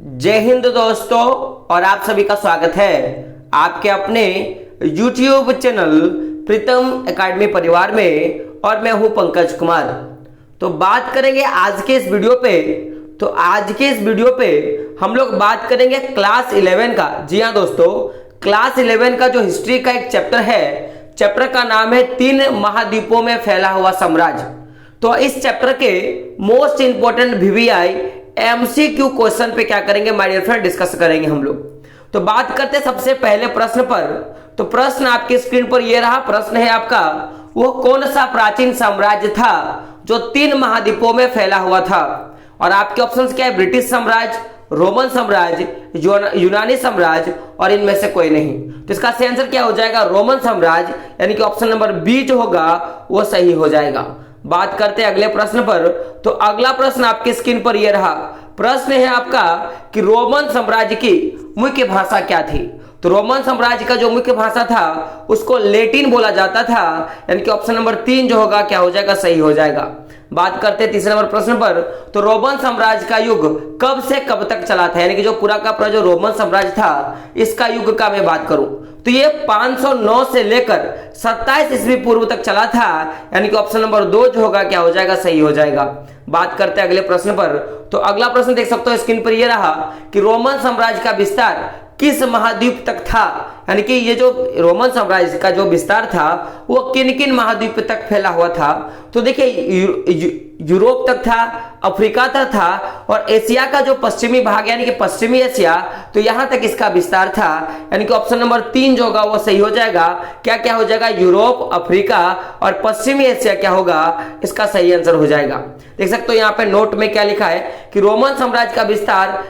जय हिंद दोस्तों, और आप सभी का स्वागत है आपके अपने YouTube चैनल प्रीतम एकेडमी परिवार में। और मैं हूं पंकज कुमार। तो बात करेंगे आज के इस वीडियो पे। तो आज के इस वीडियो पे हम लोग बात करेंगे क्लास 11 का। जी हाँ दोस्तों, क्लास 11 का जो हिस्ट्री का एक चैप्टर है, चैप्टर का नाम है 3 महाद्वीपों में फैला हुआ साम्राज्य। तो इस चैप्टर के most important VVI MCQ question पे क्या करेंगे माय डियर फ्रेंड, डिस्कस करेंगे हम लोग। तो बात करते हैं सबसे पहले प्रश्न पर। तो प्रश्न आपकी स्क्रीन पर ये रहा। प्रश्न है आपका, वो कौन सा प्राचीन साम्राज्य था जो 3 महाद्वीपों में फैला हुआ था? और आपके ऑप्शंस क्या है? ब्रिटिश साम्राज्य, रोमन साम्राज्य, यूनानी साम्राज्य और इनमें से कोई नहीं। तो इसका सही आंसर क्या हो जाएगा? रोमन साम्राज्य, यानी कि ऑप्शन नंबर बी जो होगा वो सही हो जाएगा। बात करते हैं अगले प्रश्न पर। तो अगला प्रश्न आपकी स्क्रीन पर यह रहा। प्रश्न है आपका कि रोमन साम्राज्य की मुख्य भाषा क्या थी? तो रोमन साम्राज्य का जो मुख्य भाषा था उसको लैटिन बोला जाता था, यानी कि ऑप्शन नंबर 3 जो होगा क्या हो जाएगा? सही हो जाएगा। बात करते हैं तीसरे नंबर प्रश्न पर। तो रोमन साम्राज्य का युग कब से कब तक चला था? यानी कि जो पूरा का पूरा जो रोमन साम्राज्य था इसका युग का मैं बात करूं तो ये 509 से लेकर 27 ईस्वी पूर्व तक चला था, यानी कि ऑप्शन नंबर 2 जो होगा क्या हो जाएगा? सही हो जाएगा। बात करते हैं अगले प्रश्न पर। तो अगला प्रश्न देख सकते हो स्क्रीन पर यह रहा कि रोमन साम्राज्य का विस्तार किस महाद्वीप तक था? यानी कि ये जो रोमन साम्राज्य का जो विस्तार था वो किन किन महाद्वीप तक फैला हुआ था? तो देखिए यूरोप तक था, अफ्रीका तक था और एशिया का जो पश्चिमी भाग यानी कि पश्चिमी एशिया, तो यहां तक इसका विस्तार था, यानी कि ऑप्शन नंबर 3 जो होगा वो सही हो जाएगा। क्या क्या हो जाएगा? यूरोप, अफ्रीका और पश्चिमी एशिया क्या होगा? इसका सही आंसर हो जाएगा। देख सकते हो यहाँ पे नोट में क्या लिखा है कि रोमन साम्राज्य का विस्तार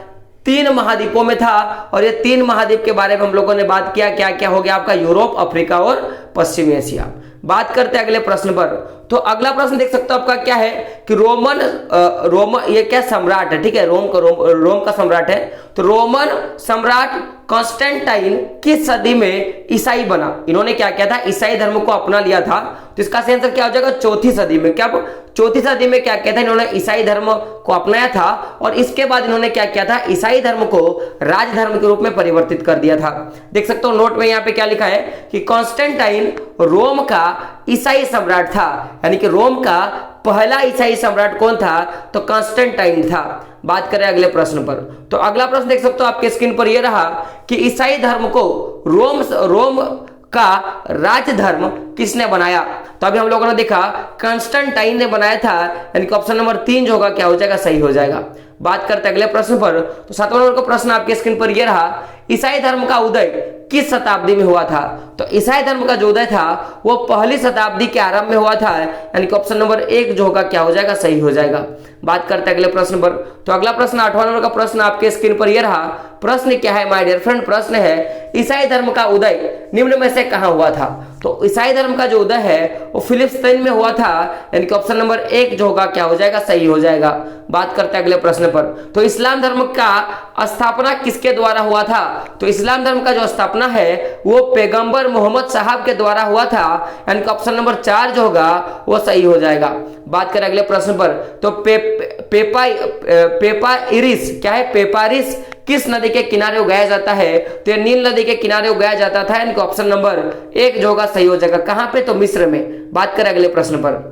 3 महाद्वीपों में था। और ये 3 महाद्वीप के बारे में हम लोगों ने बात किया। क्या क्या हो गया आपका? यूरोप, अफ्रीका और पश्चिमी एशिया। बात करते हैं अगले प्रश्न पर। तो अगला प्रश्न देख सकते हो आपका क्या है कि रोम ये क्या सम्राट है? ठीक है, रोम का सम्राट है। तो रोमन सम्राट कॉन्स्टेंटाइन किस सदी में ईसाई बना? इन्होंने क्या किया था? ईसाई धर्म को अपना लिया था। तो इसका सही आंसर क्या हो जाएगा? 4वीं सदी में। क्या 4वीं सदी में क्या किया था? इन्होंने ईसाई धर्म को अपनाया था और इसके बाद इन्होंने क्या किया था? ईसाई धर्म को राजधर्म के रूप में परिवर्तित कर दिया था। देख सकते हो नोट में यहाँ पे क्या लिखा है कि कॉन्स्टेंटाइन रोम का ईसाई सम्राट था, यानी कि रोम का पहला ईसाई सम्राट कौन था? तो कॉन्स्टेंटाइन था। बात करें अगले प्रश्न पर। तो अगला प्रश्न देख सकते हो आपके स्क्रीन पर यह रहा कि ईसाई धर्म को रोम का राजधर्म किसने बनाया? तो अभी हम लोगों ने देखा कॉन्स्टेंटाइन ने बनाया था, यानी कि ऑप्शन नंबर 3 जो होगा क्या हो जाएगा? सही हो जाएगा। बात करते हैं अगले प्रश्न पर। तो 7वां नंबर का प्रश्न आपके स्क्रीन पर यह रहा, ईसाई धर्म का उदय किस शताब्दी में हुआ था? तो ईसाई धर्म का जो उदय था वो 1ली शताब्दी के आरंभ में हुआ था, यानी कि ऑप्शन नंबर 1 जो होगा क्या हो जाएगा? सही हो जाएगा। बात करते हैं अगले प्रश्न पर। तो अगला प्रश्न 8वां नंबर का प्रश्न आपके स्क्रीन पर यह रहा। प्रश्न क्या है माय डियर फ्रेंड? प्रश्न है ईसाई धर्म का उदय निम्न में से कहां हुआ था? तो ईसाई धर्म का जो उदय है वो फिलिस्तीन में हुआ था, यानी कि ऑप्शन नंबर 1 जो होगा क्या हो जाएगा? सही हो जाएगा। बात करते हैं अगले प्रश्न पर। तो इस्लाम धर्म का स्थापना किसके द्वारा हुआ था? तो इस्लाम धर्म का जो स्थापना है वो पैगंबर मोहम्मद साहब के द्वारा हुआ था, यानी कि ऑप्शन नंबर 4 जो होगा वो सही हो जाएगा। बात करें अगले प्रश्न पर। तो पेपाइरिस क्या है? पेपारिस किस नदी के किनारे उगाया जाता है? तो ये नील नदी के किनारे उगाया जाता था, यानी कि ऑप्शन नंबर 1 जो होगा सही हो जाएगा। कहां पे? तो मिस्र में। बात करें अगले प्रश्न पर।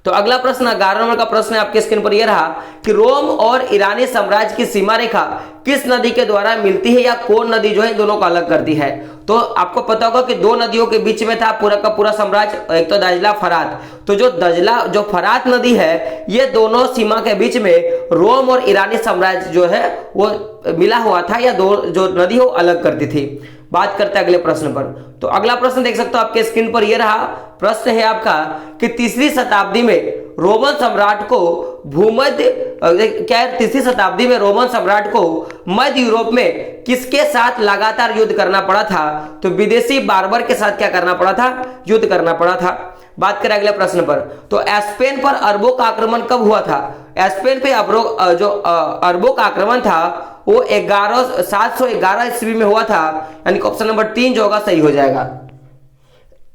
तो अगला प्रश्न 11 नंबर का प्रश्न है आपके स्क्रीन पर यह रहा कि रोम और ईरानी साम्राज्य की सीमा रेखा किस नदी के द्वारा मिलती है या कौन नदी जो है दोनों को अलग करती है? तो आपको पता होगा कि 2 नदियों के बीच में था पूरा का पूरा साम्राज्य, एक तो दजला, फरात। तो जो फरात नदी है ये दोनों सीमा के बीच में रोम और ईरानी साम्राज्य जो है वो मिला हुआ था, या दो जो नदी हो अलग करती थी। बात करते हैं अगले प्रश्न पर। तो अगला प्रश्न देख सकते हो आपके स्क्रीन पर यह रहा। प्रश्न है आपका कि 3री शताब्दी में रोमन सम्राट को क्या है? 3री शताब्दी में रोमन सम्राट को मध्य यूरोप में किसके साथ लगातार युद्ध करना पड़ा था? तो विदेशी बार्बर के साथ क्या करना पड़ा था? युद्ध करना पड़ा था। बात करें अगले प्रश्न पर। तो स्पेन पर अरबों का आक्रमण कब हुआ था? स्पेन पे अरबों का आक्रमण था वो 711 ईस्वी में हुआ था, यानी कि ऑप्शन नंबर 3 जो होगा सही हो जाएगा।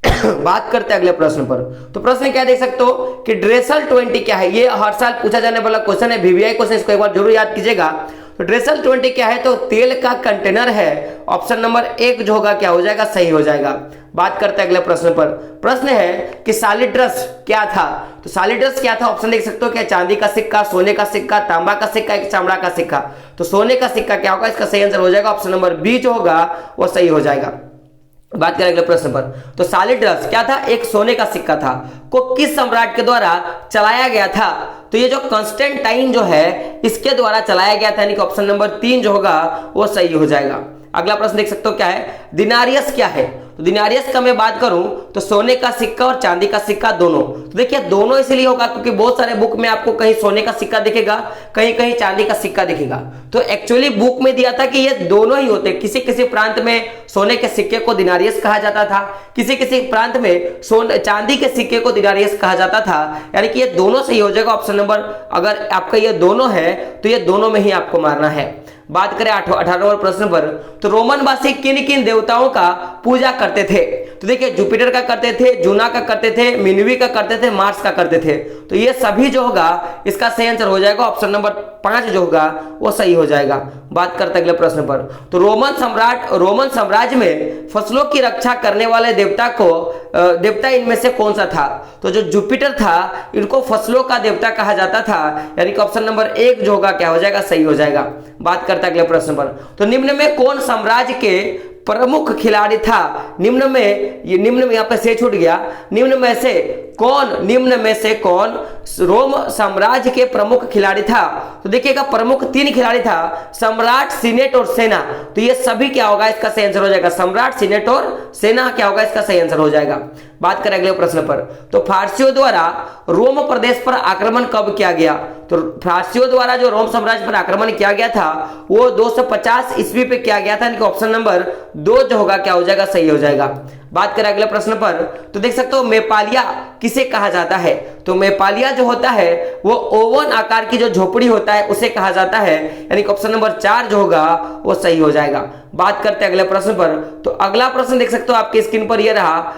बात करते हैं अगले प्रश्न पर। तो प्रश्न क्या देख सकते हो कि ड्रेसल 20 क्या है? ये हर साल पूछा जाने वाला क्वेश्चन है, VVI क्वेश्चन, इसको एक बार जरूर याद कीजिएगा। तो ड्रेसल 20 क्या है, तो तेल का कंटेनर है। ऑप्शन नंबर 1 जो होगा क्या हो जाएगा, सही हो जाएगा। बात करते हैं अगले प्रश्न पर। प्रश्न है कि सॉलिड्रस क्या था, तो सॉलिड्रस क्या था, ऑप्शन देख सकते हो क्या, चांदी का सिक्का, सोने का सिक्का, तांबा का सिक्का, एक चमड़ा का सिक्का। तो सोने का सिक्का क्या होगा, इसका सही आंसर हो जाएगा ऑप्शन नंबर बी जो होगा वो सही हो जाएगा। बात करें अगले प्रश्न पर, तो सॉलिड्रस क्या था, एक सोने का सिक्का था, को किस सम्राट के द्वारा चलाया गया था, तो ये जो कंस्टेंटाइन जो है इसके द्वारा चलाया गया था, यानी कि ऑप्शन नंबर 3 जो होगा वो सही हो जाएगा। अगला प्रश्न देख सकते हो क्या है, दिनारियस क्या है, तो दिनारियस का मैं बात करूं तो सोने का सिक्का और चांदी का सिक्का दोनों। तो देखिए दोनों इसलिए होगा क्योंकि बहुत सारे बुक में आपको कहीं सोने का सिक्का दिखेगा, कहीं कहीं चांदी का सिक्का दिखेगा। तो एक्चुअली बुक में दिया था कि ये दोनों ही होते, किसी किसी प्रांत में सोने के सिक्के को दिनारियस कहा जाता था, किसी किसी प्रांत में चांदी के सिक्के को दिनारियस कहा जाता था, यानी कि ये दोनों सही हो जाएगा ऑप्शन नंबर, अगर आपका ये दोनों है तो ये दोनों में ही आपको मारना है। बात करें 18वें प्रश्न पर, तो रोमनवासी किन किन देवताओं का पूजा करते थे, तो देखिए जुपिटर का करते थे, जूना का करते थे, मिनवी का करते थे, मार्स का करते थे। तो ये सभी जो होगा इसका सही आंसर हो जाएगा ऑप्शन नंबर 5 जो होगा वो सही हो जाएगा। बात करते अगले प्रश्न पर, तो रोमन साम्राज्य में फसलों की रक्षा करने वाले देवता इनमें से कौन सा था, तो जो जुपिटर था इनको फसलों का देवता कहा जाता था, यानी कि ऑप्शन नंबर 1 जो होगा क्या हो जाएगा, सही हो जाएगा। बात करते अगले प्रश्न पर, तो निम्न में कौन साम्राज्य के प्रमुख खिलाड़ी था, निम्न में यहां पे से छूट गया, निम्न में से कौन रोम साम्राज्य के प्रमुख खिलाड़ी था, तो देखिएगा प्रमुख 3 खिलाड़ी था, सम्राट, सीनेट और सेना। तो ये सभी क्या होगा, इसका सही आंसर हो जाएगा, सम्राट, सीनेट और सेना क्या होगा, इसका सही आंसर हो जाएगा। बात करें अगले प्रश्न पर, तो फारसियों द्वारा रोम प्रदेश पर आक्रमण कब किया गया, तो फारसियों द्वारा जो रोम साम्राज्य पर आक्रमण किया गया था वो 250 ईस्वी पे किया गया था, यानी कि ऑप्शन नंबर 2 जो होगा क्या हो जाएगा, सही हो जाएगा। बात करें अगले प्रश्न पर, तो देख सकते हो मेपालिया किसे कहा जाता है, तो मेपालिया जो होता है वो ओवन आकार की जो झोपड़ी होता है उसे कहा जाता है, यानी कि ऑप्शन नंबर 4 जो होगा वो सही हो जाएगा। बात करते हैं अगले प्रश्न पर, तो अगला प्रश्न देख सकते हो आपकी स्क्रीन पर ये रहा,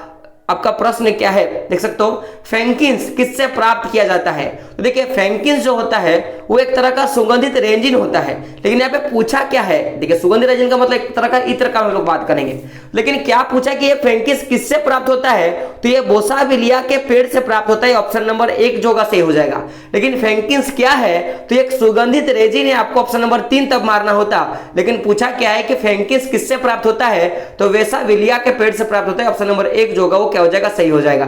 आपका प्रश्न क्या है देख सकते हो, फ्रैंकिन्स किससे प्राप्त किया जाता है, तो देखिए फ्रैंकिन्स जो होता है वो एक तरह का सुगंधित रेजिन होता है, लेकिन यहाँ पे पूछा क्या है, देखिए सुगंधित रेजिन का मतलब एक तरह का इत्र का हम लोग बात करेंगे, लेकिन क्या पूछा कि ये फ्रैंकिन्स किससे प्राप्त होता है, तो ये बोसाविलिया के पेड़ से प्राप्त होता है, ऑप्शन नंबर 1 जो होगा सही हो जाएगा। लेकिन फ्रैंकिन्स क्या है, तो एक सुगंधित रेजिन है, आपको ऑप्शन नंबर 3 तब मारना होता, लेकिन पूछा क्या है कि फ्रैंकिन्स किससे प्राप्त होता है, तो वेसाविलिया के पेड़ से प्राप्त होता है, ऑप्शन नंबर 1 जो होगा वो क्या हो जाएगा, सही हो जाएगा।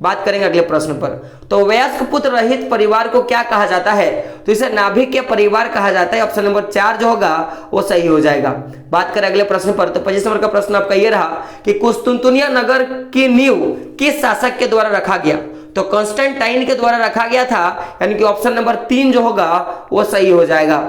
बात करेंगे अगले प्रश्न पर, तो वयस्क पुत्र रहित परिवार को क्या कहा जाता है, तो इसे नाभिकीय परिवार कहा जाता है, ऑप्शन नंबर 4 जो होगा वो सही हो जाएगा। बात करें अगले प्रश्न पर, तो 25 नंबर का प्रश्न आपका ये रहा कि कुस्तुनतुनिया नगर की नींव किस शासक के द्वारा रखा गया, तो कंस्टेंटाइन के द्वारा रखा गया था, यानी कि ऑप्शन नंबर 3 जो होगा वो सही हो जाएगा।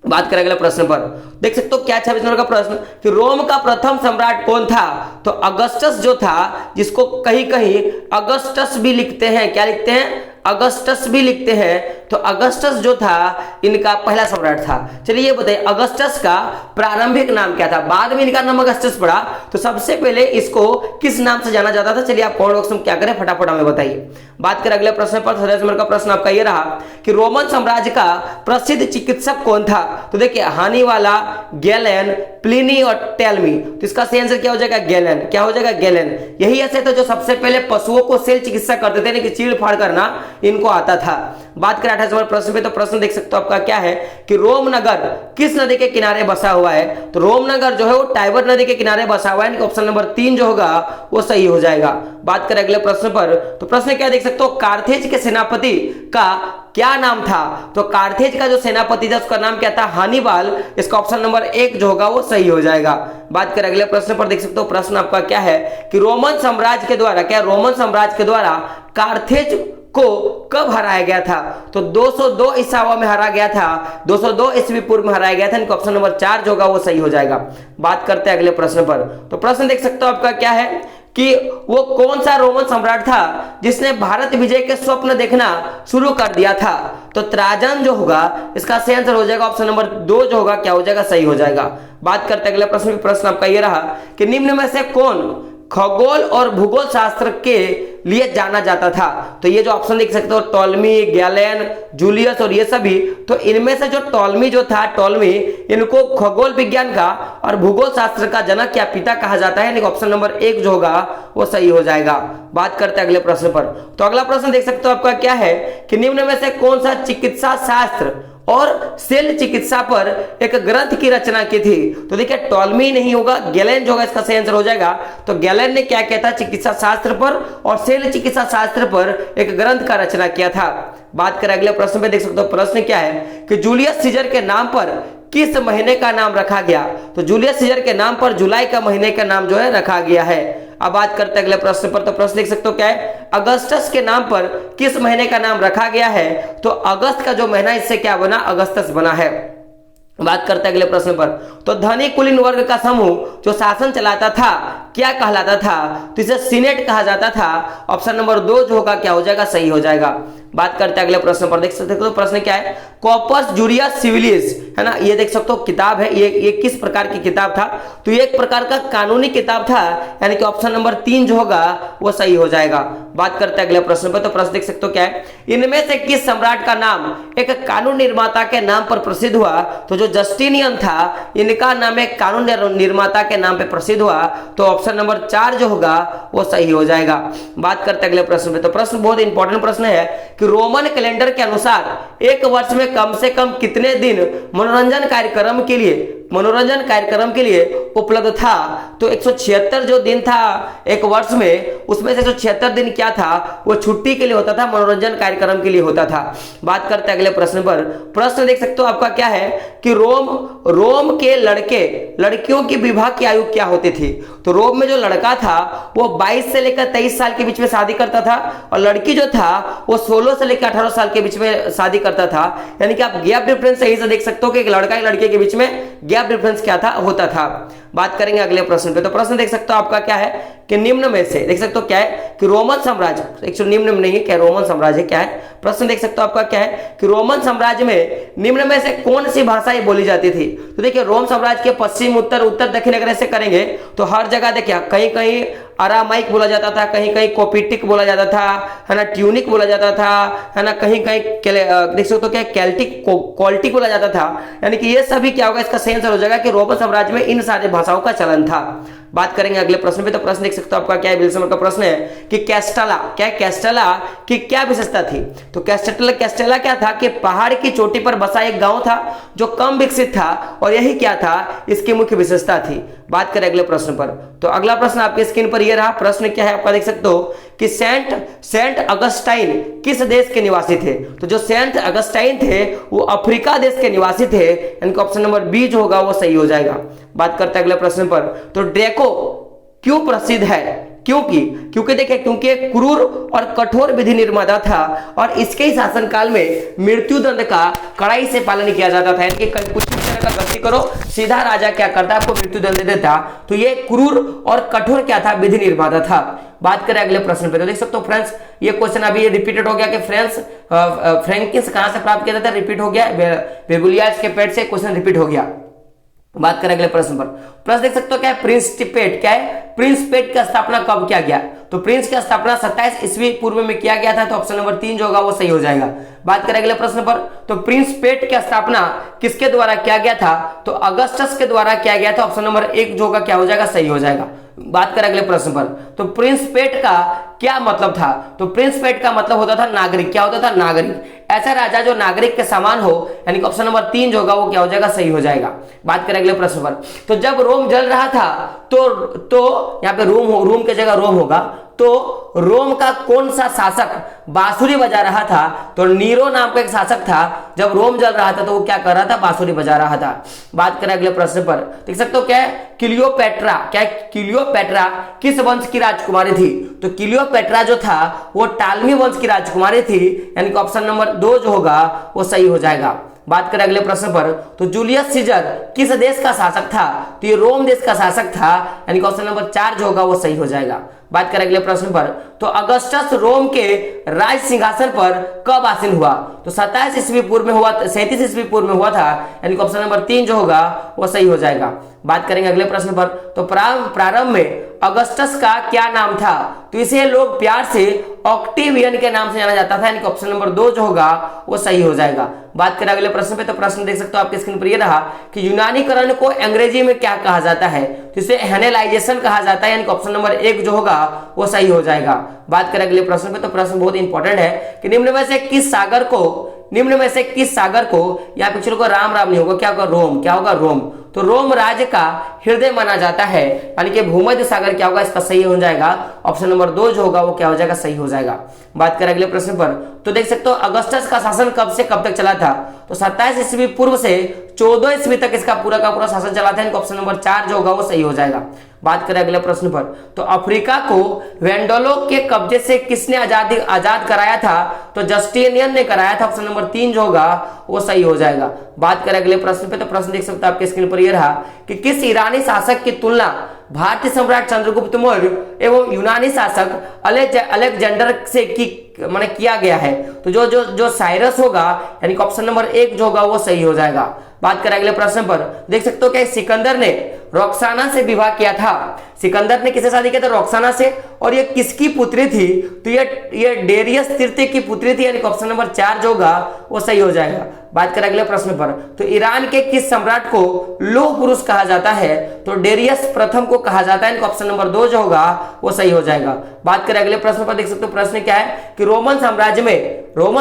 बात करें अगले प्रश्न पर, देख सकते हो क्या 26 नंबर का प्रश्न कि रोम का प्रथम सम्राट कौन था, तो अगस्टस जो था, जिसको कहीं कहीं अगस्टस भी लिखते हैं, क्या लिखते हैं, अगस्टस भी लिखते हैं, तो अगस्टस जो था इनका पहला सम्राट था। चलिए ये बताइए अगस्टस का प्रारंभिक नाम क्या था, बाद में इनका नाम अगस्टस पड़ा, तो सबसे पहले इसको किस नाम से जाना जाता था, चलिए आप कमेंट बॉक्स में क्या करें फटाफट हमें बताइए। बात करें अगले प्रश्न पर, 27 नंबर का प्रश्न आपका ये रहा कि रोमन साम्राज्य का प्रसिद्ध चिकित्सक कौन था, तो देखिए हानिवाला, गैलेन, प्लिनी और टेलमी, तो इसका सही आंसर क्या हो जाएगा, गैलेन, क्या हो जाएगा, गैलेन। यही ऐसे तो जो सबसे पहले पशुओं को सेल चिकित्सा करते थे, कि चीड़ फाड़ करना इनको आता था। बात करें 28 नंबर प्रश्न पे, तो प्रश्न देख सकते हो आपका क्या है कि रोम नगर किस नदी के किनारे बसा हुआ है, तो रोम नगर जो है वो टाइबर नदी के किनारे बसा हुआ है, ऑप्शन नंबर 3 जो होगा वो सही हो जाएगा। बात करें अगले प्रश्न पर, तो प्रश्न क्या देख सकते हो, कार्थेज के सेनापति का क्या नाम था, तो कार्थेज का जो सेनापति था उसका नाम क्या था, हानिबाल, इसका ऑप्शन नंबर 1 जो होगा वो सही हो जाएगा। बात करें अगले प्रश्न पर, देख सकते हो प्रश्न आपका क्या है कि रोमन साम्राज्य के द्वारा कार्थेज को कब हराया गया था, तो 202 ईसावा में हरा गया था, 202 ईस्वी पूर्व में हराया गया था, ऑप्शन नंबर 4 जो होगा वो सही हो जाएगा। बात करते हैं अगले प्रश्न पर, तो प्रश्न देख सकते हो आपका क्या है कि वो कौन सा रोमन सम्राट था जिसने भारत विजय के स्वप्न देखना शुरू कर दिया था, तो त्राजन जो होगा इसका सही आंसर हो जाएगा, ऑप्शन नंबर 2 जो होगा क्या हो जाएगा, सही हो जाएगा। बात करते हैं अगले प्रश्न आपका ये रहा कि निम्न में से कौन खगोल और भूगोल शास्त्र के लिए जाना जाता था। तो ये जो ऑप्शन देख सकते हो टॉलमी, गैलेन, जूलियस और ये सभी, तो इनमें से जो टॉलमी जो था, टॉलमी इनको खगोल विज्ञान का और भूगोल शास्त्र का जनक या पिता कहा जाता है, यानी ऑप्शन नंबर 1 जो होगा वो सही हो जाएगा। बात करते हैं अगले प्रश्न पर। तो अगला प्रश्न देख सकते हो आपका क्या है कि निम्न में से कौन सा चिकित्सा शास्त्र और सेल चिकित्सा पर एक ग्रंथ की रचना की थी। तो देखिए टॉलमी नहीं होगा, गैलेन जो होगा इसका सही आंसर हो जाएगा। तो गैलेन ने क्या किया था, चिकित्सा शास्त्र पर और सेल चिकित्सा शास्त्र पर एक ग्रंथ का रचना किया था। बात करें अगले प्रश्न पे, देख सकते हो प्रश्न क्या है कि जूलियस सीजर के नाम पर किस महीने का नाम रखा गया। तो जूलियस सीजर के नाम पर जुलाई का महीने का नाम जो है रखा गया है। अब बात करते हैं अगले प्रश्न पर। तो प्रश्न देख सकते हो क्या है, अगस्टस के नाम पर किस महीने का नाम रखा गया है। तो अगस्त का जो महीना इससे क्या बना, अगस्तस बना है। बात करते हैं अगले प्रश्न पर। तो धनी कुलीन वर्ग का समूह जो शासन चलाता था क्या कहलाता था। तो इसे सीनेट कहा जाता था। ऑप्शन नंबर 2 जो होगा क्या हो जाएगा, सही हो जाएगा। बात करते हैं अगले प्रश्न पर, देख सकते हो प्रश्न क्या है, कॉर्पस जूरियस सिविलिस है ना, ये देख सकते हो किताब है, ये किस प्रकार की किताब था। तो ये एक प्रकार का कानूनी किताब था, यानी कि ऑप्शन नंबर 3 जो होगा वो सही हो जाएगा। बात करते हैं अगले प्रश्न पर। तो प्रश्न देख सकते हो क्या है, इनमें से किस सम्राट का नाम एक कानून निर्माता के नाम पर प्रसिद्ध हुआ। तो जो जस्टिनियन था इनका नाम एक कानून निर्माता के नाम पर प्रसिद्ध हुआ। तो ऑप्शन नंबर 4 जो होगा वो सही हो जाएगा। बात करते हैं अगले प्रश्न पे। तो प्रश्न बहुत इंपॉर्टेंट प्रश्न है कि रोमन कैलेंडर के अनुसार एक वर्ष में कम से कम कितने दिन मनोरंजन कार्यक्रम के लिए उपलब्ध था। तो 176 जो दिन था एक वर्ष में, उसमें से 176 दिन क्या था, वो छुट्टी के लिए होता था, मनोरंजन कार्यक्रम के लिए होता था। बात करते हैं अगले प्रश्न पर। प्रश्न देख सकते हो आपका क्या है कि रोम के लड़कियों की विवाह की आयु क्या होती थी। तो रोम में जो लड़का था वो 22 से लेकर 23 साल के बीच में शादी करता था, और लड़की जो था वो 16 से लेकर 18 साल के बीच में शादी करता था। यानी कि आप गैप डिफरेंस सही से देख सकते हो कि एक लड़का एक लड़के के बीच में गैप डिफरेंस क्या था, होता था। बात करेंगे अगले प्रश्न पे। तो प्रश्न देख सकते हो आपका क्या है कि निम्न में से, देख सकते हो क्या है कि रोमन साम्राज्य, एक्चुअली निम्न में नहीं है, क्या रोमन साम्राज्य क्या है। प्रश्न देख सकते हो आपका क्या है कि रोमन साम्राज्य में निम्न में से कौन सी भाषाएं बोली जाती थी। तो देखिए रोम साम्राज्य के पश्चिम, उत्तर दक्षिण अगर ऐसे करेंगे तो हर जगह देखिए कहीं कहीं अरामाइक बोला जाता था, कहीं कहीं कोपिटिक बोला जाता था, है ना, ट्यूनिक बोला जाता था, है ना, कहीं कहीं देख सकते हो क्या कैल्टिक, कॉल्टिक बोला जाता था। यानी कि ये सभी क्या होगा, इसका सही आंसर हो जाएगा कि रोमन साम्राज्य में इन सारी भाषाओं का चलन था। बात करेंगे अगले प्रश्न पे। तो प्रश्न देख सकते हो आपका क्या है, बिल्समर का प्रश्न है कि कैस्टला की क्या विशेषता थी। तो कैस्टला क्या था कि पहाड़ की चोटी पर बसा एक गांव था जो कम विकसित था, और यही क्या था, इसकी मुख्य विशेषता थी। बात करें अगले प्रश्न पर। तो अगला प्रश्न आपकी स्क्रीन पर यह रहा। प्रश्न क्या है आपका, देख सकते हो कि सेंट अगस्टाइन किस देश के निवासी थे। तो जो सेंट अगस्टाइन थे वो अफ्रीका देश के निवासी थे, यानी ऑप्शन नंबर बी जो होगा वो सही हो जाएगा। बात करते हैं अगले प्रश्न पर। तो ड्रेको क्यों प्रसिद्ध है, क्योंकि देखिए क्योंकि एक क्रूर और कठोर विधि निर्माता था, और इसके ही शासनकाल में मृत्युदंड का कड़ाई से पालन किया जाता था। यानी कि कुछ भी तरह का गलती करो सीधा राजा क्या करता, आपको मृत्युदंड देता। तो ये क्रूर और कठोर क्या था, विधि निर्माता था। बात करें अगले प्रश्न पे। तो देख सकते हो फ्रेंड्स ये क्वेश्चन अभी ये रिपीटेड हो गया कि फ्रैंकिंस कहां से प्राप्त किया जाता है, रिपीट हो गया, बेबुलियास के पेट से क्वेश्चन रिपीट हो गया। बात करें अगले प्रश्न पर। प्रश्न देख सकते हो क्या है, प्रिंसिपेट क्या है, प्रिंसिपेट की स्थापना कब किया गया। तो प्रिंस की स्थापना 27 ईस्वी पूर्व में किया गया था। तो ऑप्शन नंबर 3 जो होगा वो सही हो जाएगा। बात करें अगले प्रश्न पर। तो प्रिंसिपेट की स्थापना किसके द्वारा किया गया था। तो अगस्टस के द्वारा किया गया था। ऑप्शन नंबर 1 जो होगा क्या हो जाएगा, सही हो जाएगा। बात करें अगले प्रश्न पर। तो प्रिंसिपेट का क्या मतलब था। तो प्रिंसिपेट का मतलब होता था नागरिक, क्या होता था, नागरिक, ऐसा राजा जो नागरिक के समान हो, यानी कि ऑप्शन नंबर 3 जो होगा वो क्या हो जाएगा, सही हो जाएगा। बात करें अगले प्रश्न पर। तो जब रोम जल रहा था तो यहाँ पे रोम की जगह रोम होगा, तो रोम का कौन सा शासक बांसुरी बजा रहा था। तो नीरो नाम का एक शासक था, जब रोम जल रहा था तो वो क्या कर रहा था, बांसुरी बजा रहा था। बात करें अगले प्रश्न पर। देख सकते हो क्या है, क्लियोपेट्रा किस वंश की राजकुमारी थी। तो क्लियोपेट्रा जो था वो टालमी वंश की राजकुमारी थी, यानी कि ऑप्शन नंबर 2 जो होगा वो सही हो जाएगा। बात करें अगले प्रश्न पर। तो जूलियस सीजर किस देश का शासक था। तो ये रोम देश का शासक था, यानी कि ऑप्शन नंबर 4 जो होगा वो सही हो जाएगा। बात करें अगले प्रश्न पर। तो अगस्टस रोम के राज सिंहासन पर कब आसीन हुआ। तो 27 ईस्वी पूर्व में हुआ, 37 ईस्वी पूर्व में हुआ था, यानी कि ऑप्शन नंबर 3 जो होगा वो सही हो जाएगा। बात करेंगे अगले प्रश्न पर। तो प्रारंभ में अगस्टस का क्या नाम था? तो इसे लोग प्यार से ऑक्टेवियन के नाम से जाना जाता था, यानी कि ऑप्शन नंबर 2 जो होगा वो सही हो जाएगा। बात करें अगले प्रश्न पे, तो प्रश्न देख सकते हो आपके स्क्रीन पर ये रहा कि यूनानीकरण को अंग्रेजी में क्या कहा जाता है? तो इसे हेलेनाइजेशन कहा जाता है, यानी कि ऑप्शन नंबर 1 जो होगा वो सही हो जाएगा। बात करें अगले प्रश्न पे, तो प्रश्न बहुत इंपॉर्टेंट है कि निम्न में से किस सागर को या कुछ को राम नहीं होगा, क्या होगा? रोम। क्या होगा? रोम। तो रोम राज्य का हृदय माना जाता है, यानी कि भूमध्य सागर क्या होगा? इसका सही हो जाएगा ऑप्शन नंबर 2 जो होगा वो क्या हो जाएगा? सही हो जाएगा। बात करें अगले प्रश्न पर, तो देख सकते हो अगस्टस का शासन कब से कब तक चला था? तो 27 ईस्वी पूर्व से 14 ईस्वी तक इसका पूरा का पूरा शासन चला था, यानी ऑप्शन नंबर 4 जो होगा वो सही हो जाएगा। बात करें अगले प्रश्न पर, तो अफ्रीका को वेंडोलों के कब्जे से किसने आजाद कराया था? तो जस्टिनियन ने कराया था, ऑप्शन नंबर 3 जो होगा वो सही हो जाएगा। बात करें अगले प्रश्न पे, तो प्रश्न देख सकते हो आपके स्क्रीन पर ये रहा कि किस ईरानी शासक की तुलना भारतीय सम्राट चंद्रगुप्त मौर्य एवं यूनानी शासक अलेक्जेंडर से किया गया है? तो जो साइरस होगा, यानी कि ऑप्शन नंबर 1 जो होगा वो सही हो जाएगा। बात करें अगले प्रश्न पर, देख सकते हो कि सिकंदर ने रोक्साना से विवाह किया था। सिकंदर ने किससे शादी किया था? रोक्साना से। और ये किसकी पुत्री थी? तो ये डेरियस तृतीय की पुत्री थी, यानी कि ऑप्शन नंबर 4 जो होगा वो सही हो जाएगा। बात करें अगले प्रश्न पर, तो ईरान के किस सम्राट को लौह पुरुष कहा जाता है? तो डेरियस प्रथम को कहा जाता है, ऑप्शन नंबर 2 जो होगा वो सही हो जाएगा। बात करें अगले प्रश्न पर, देख सकते हो प्रश्न क्या है कि रोमन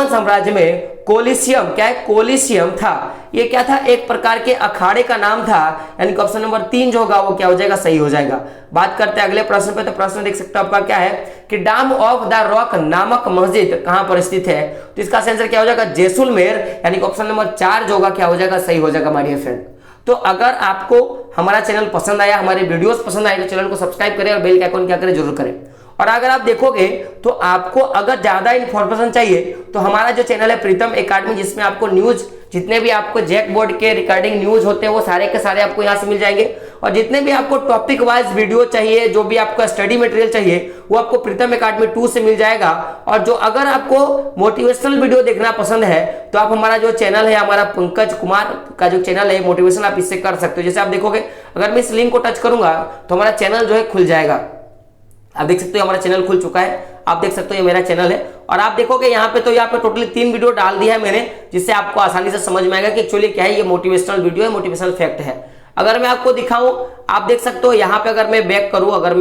साम्राज्य में कोलिसियम क्या है? कोलिसियम था। ये क्या था? एक प्रकार के अखाड़े का नाम था, यानी कि ऑप्शन नंबर 3 जो होगा वो क्या हो जाएगा? सही हो जाएगा। बात करते हैं अगले प्रश्न पे, तो प्रश्न देख सकते हो आपका क्या है कि डाम ऑफ द रॉक नामक मस्जिद कहां पर स्थित है? तो इसका आंसर क्या हो जाएगा? जैसलमेर, यानी कि ऑप्शन नंबर 4 जो होगा क्या हो जाएगा? सही हो जाएगा माय डियर फ्रेंड। तो अगर आपको हमारा चैनल पसंद आया, हमारे वीडियोस पसंद आए, तो चैनल को सब्सक्राइब करें और बेल के आइकन क्या करें? जरूर करें। और अगर आप देखोगे तो आपको अगर ज्यादा इंफॉर्मेशन चाहिए तो हमारा जो चैनल है प्रीतम एकेडमी, जिसमें आपको न्यूज जितने भी आपको जैक बोर्ड के रिगार्डिंग न्यूज होते हैं वो सारे के सारे आपको यहाँ से मिल जाएंगे। और जितने भी आपको टॉपिक वाइज वीडियो चाहिए, जो भी आपका स्टडी मटेरियल चाहिए, वो आपको प्रीतम एकेडमी 2 से मिल जाएगा। और जो अगर आपको मोटिवेशनल वीडियो देखना पसंद है तो आप हमारा जो चैनल है, हमारा पंकज कुमार का जो चैनल है मोटिवेशन, आप इससे कर सकते हो। जैसे आप देखोगे, अगर मैं इस लिंक को टच करूंगा तो हमारा चैनल जो है खुल जाएगा। आप देख सकते हो हमारा चैनल खुल चुका है। आप देख सकते हो ये मेरा चैनल है। और आप देखोगे यहाँ पे, तो यहाँ पे टोटली 3 वीडियो डाल दिया है मैंने, जिससे आपको आसानी से समझ में आएगा कि एक्चुअली क्या है। ये मोटिवेशनल वीडियो है, मोटिवेशनल फैक्ट है। अगर मैं आपको दिखाऊं, आप देख सकते हो यहाँ पे, अगर मैं बैक करूं, अगर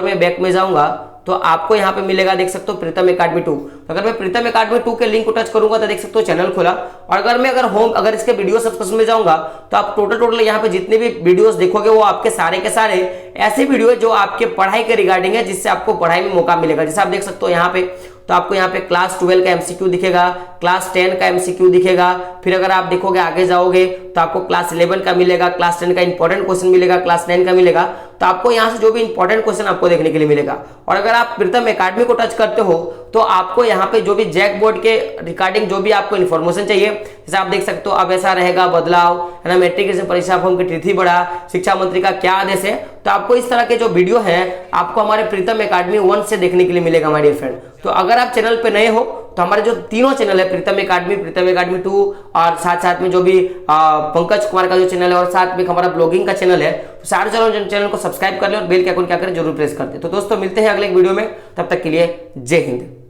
मैं बैक में जाऊंगा तो आपको यहाँ पे मिलेगा, देख सकते हो प्रीतम एकेडमी 2। अगर मैं प्रीतम एकेडमी 2 के लिंक को टच करूंगा तो देख सकते हो चैनल खुला। और अगर इसके वीडियो सब्सक्रिप्शन में जाऊंगा तो आप टोटल यहाँ पे जितने भी वीडियोस देखोगे वो आपके सारे के सारे ऐसे वीडियो जो आपके पढ़ाई के रिगार्डिंग है, जिससे आपको पढ़ाई में मौका मिलेगा। जैसे आप देख सकते हो यहाँ पे, तो आपको यहाँ पे क्लास 12 का एमसीक्यू दिखेगा, क्लास 10 का एमसीक्यू दिखेगा। फिर अगर आप देखोगे आगे जाओगे तो आपको क्लास 11 का मिलेगा, क्लास 10 का इंपॉर्टेंट क्वेश्चन मिलेगा, क्लास 9 का मिलेगा। तो आपको यहाँ से जो भी इंपॉर्टेंट क्वेश्चन आपको देखने के लिए मिलेगा। और अगर आप प्रीतम एकेडमी को टच करते हो तो आपको यहाँ पे जो भी जैक बोर्ड के रिगार्डिंग जो भी आपको इन्फॉर्मेशन चाहिए, जैसे आप देख सकते हो अब ऐसा रहेगा बदलाव, है ना, मैट्रिक परीक्षा फॉर्म की तिथि बढ़ा, शिक्षा मंत्री का क्या आदेश है, तो आपको इस तरह के जो वीडियो है आपको हमारे प्रीतम एकेडमी 1 से देखने के लिए मिलेगा माय डियर फ्रेंड। तो अगर आप चैनल पे नए हो तो हमारे जो तीनों चैनल है, प्रीतम एकेडमी 2 और साथ में जो भी पंकज कुमार का जो चैनल है, और साथ में हमारा ब्लॉगिंग का चैनल है, तो सारे चैनल को सब्सक्राइब कर ले और बेल के आइकन क्या करें? जरूर प्रेस कर दे। तो दोस्तों मिलते हैं अगले वीडियो में, तब तक के लिए जय हिंद।